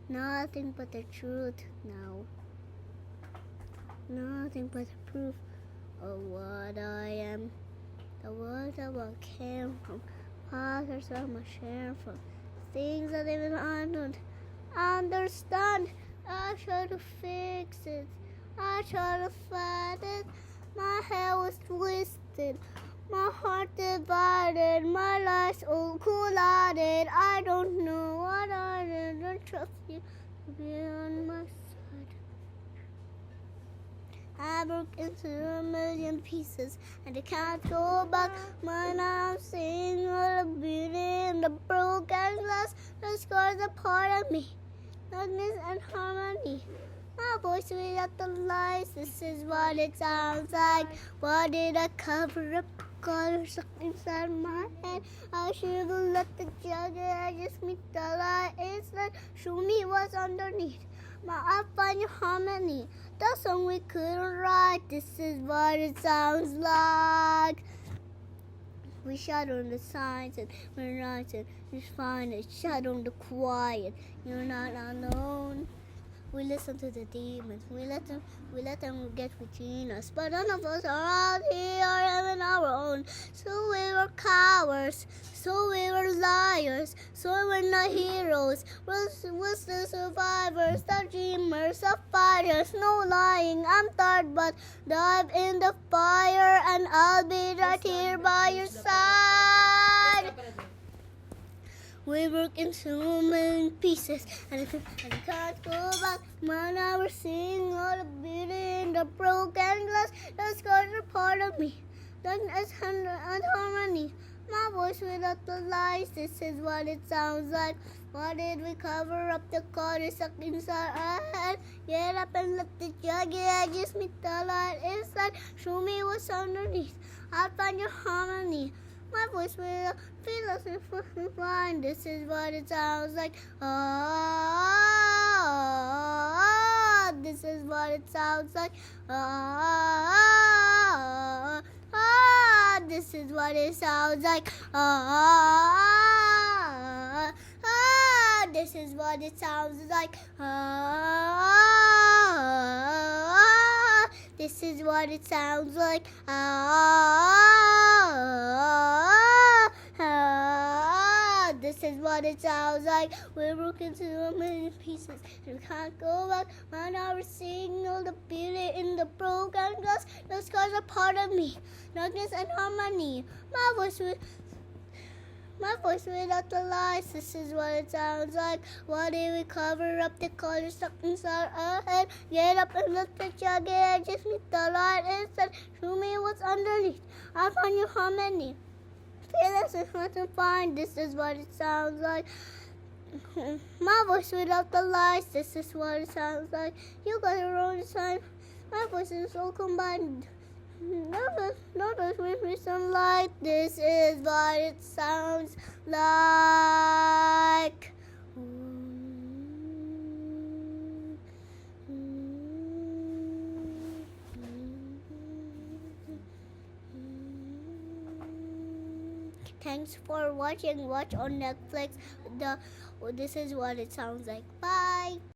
Nothing but the truth now. Nothing but the proof of what I am. The words that I came from. Fathers of my share from. Things that even I don't understand. I try to fix it. I try to fight it. My hair was twisted. My heart divided. My lies all collided. I don't know what I did. Don't trust you to be on my side. I broke into a million pieces and I can't go back. My now I'm seeing all the beauty in the broken glass. The scars are part of me, darkness and harmony. My voice without the lies, this is what it sounds like. Why did I cover up the color stuck inside my head? I should have let the judge, I just meet the light instead. Show me what's underneath. I find your harmony. The song we couldn't write, this is what it sounds like. We shut on the signs and we're writing. It's fine, it's shut on the quiet. You're not alone. We listen to the demons. We let them get between us. But none of us are out here on our own. So we were cowards. So we were liars. So we're not heroes. We're still survivors, the dreamers, the fighters. No lying, I'm tired, but dive in the fire and I'll be right here by your side. We broke into a million pieces and I can't go back. Man, I was seeing all the beauty in the broken glass. The scars are part of me, darkness and harmony. My voice without the lies, this is what it sounds like. Why did we cover up the color stuck inside our head? Get up and let the juggy edges meet the light inside. Show me what's underneath. I'll find your harmony. My voice will feel us in mind. This is what it sounds like. Ah, this is what it sounds like. Ah, this is what it sounds like. Ah, this is what it sounds like. This is what it sounds like. This is what it sounds like. We're broken into a million pieces and we can't go back. Man, I was seeing all the beauty in the broken glass. The scars are part of me, darkness and harmony. My voice without the lies, this is what it sounds like. Why did we cover up the color stuck inside our head? Get up and let the jagged edges meet the light instead. Show me what's underneath. I'll find your harmony. Feelings is hard to find, this is what it sounds like. My voice without the lies, this is what it sounds like. You got your own sign, my voice is all combined. Notice with me sunlight, this is what it sounds like. Thanks for watching. Watch on Netflix. This is what it sounds like. Bye.